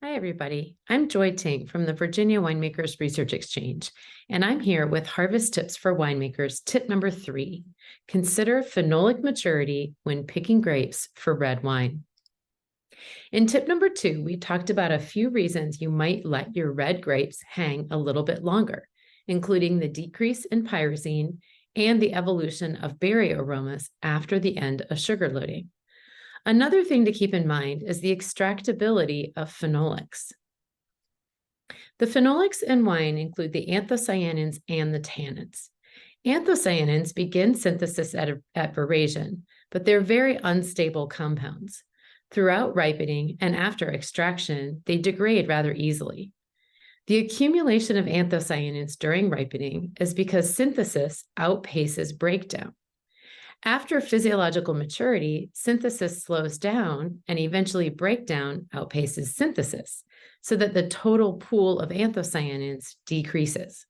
Hi, everybody. I'm Joy Ting from the Virginia Winemakers Research Exchange, and I'm here with Harvest Tips for Winemakers. Tip number 3, consider phenolic maturity when picking grapes for red wine. In tip number 2, we talked about a few reasons you might let your red grapes hang a little bit longer, including the decrease in pyrazine and the evolution of berry aromas after the end of sugar loading. Another thing to keep in mind is the extractability of phenolics. The phenolics in wine include the anthocyanins and the tannins. Anthocyanins begin synthesis at veraison, but they're very unstable compounds. Throughout ripening and after extraction, they degrade rather easily. The accumulation of anthocyanins during ripening is because synthesis outpaces breakdown. After physiological maturity, synthesis slows down and eventually breakdown outpaces synthesis, so that the total pool of anthocyanins decreases.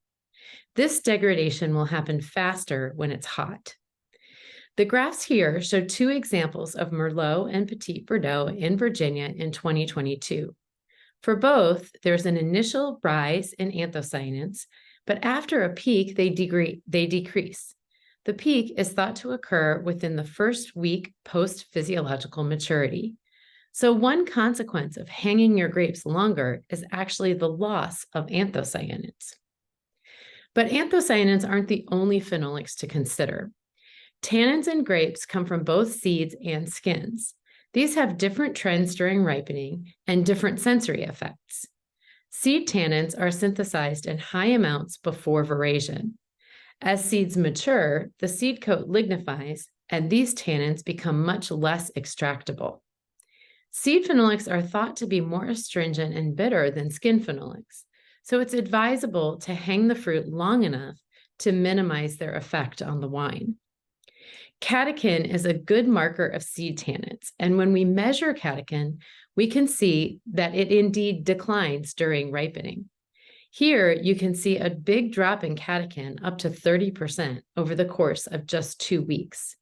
This degradation will happen faster when it's hot. The graphs here show 2 examples of Merlot and Petit Verdot in Virginia in 2022. For both, there's an initial rise in anthocyanins, but after a peak, they decrease. The peak is thought to occur within the first week post-physiological maturity. So one consequence of hanging your grapes longer is actually the loss of anthocyanins. But anthocyanins aren't the only phenolics to consider. Tannins in grapes come from both seeds and skins. These have different trends during ripening and different sensory effects. Seed tannins are synthesized in high amounts before veraison. As seeds mature, the seed coat lignifies, and these tannins become much less extractable. Seed phenolics are thought to be more astringent and bitter than skin phenolics, so it's advisable to hang the fruit long enough to minimize their effect on the wine. Catechin is a good marker of seed tannins, and when we measure catechin, we can see that it indeed declines during ripening. Here, you can see a big drop in catechin, up to 30% over the course of just 2 weeks.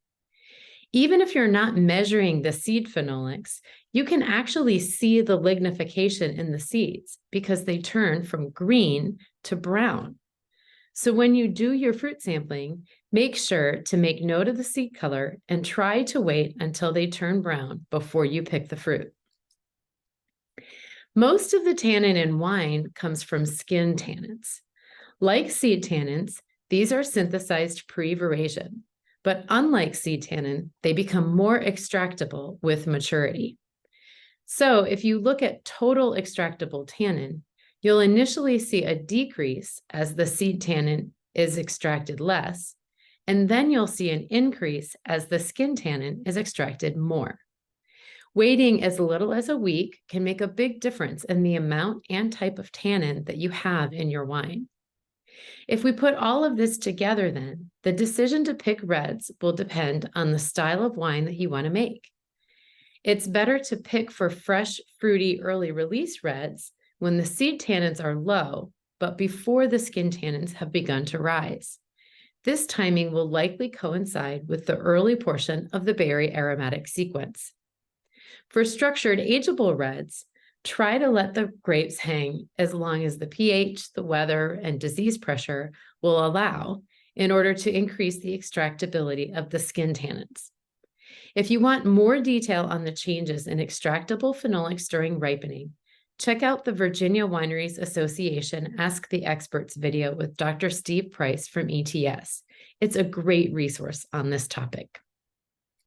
Even if you're not measuring the seed phenolics, you can actually see the lignification in the seeds because they turn from green to brown. So when you do your fruit sampling, make sure to make note of the seed color and try to wait until they turn brown before you pick the fruit. Most of the tannin in wine comes from skin tannins. Like seed tannins, these are synthesized pre-veraison, but unlike seed tannin, they become more extractable with maturity. So if you look at total extractable tannin, you'll initially see a decrease as the seed tannin is extracted less, and then you'll see an increase as the skin tannin is extracted more. Waiting as little as a week can make a big difference in the amount and type of tannin that you have in your wine. If we put all of this together, then the decision to pick reds will depend on the style of wine that you want to make. It's better to pick for fresh, fruity, early release reds when the seed tannins are low, but before the skin tannins have begun to rise. This timing will likely coincide with the early portion of the berry aromatic sequence. For structured ageable reds, try to let the grapes hang as long as the pH, the weather, and disease pressure will allow in order to increase the extractability of the skin tannins. If you want more detail on the changes in extractable phenolics during ripening, check out the Virginia Wineries Association Ask the Experts video with Dr. Steve Price from ETS. It's a great resource on this topic.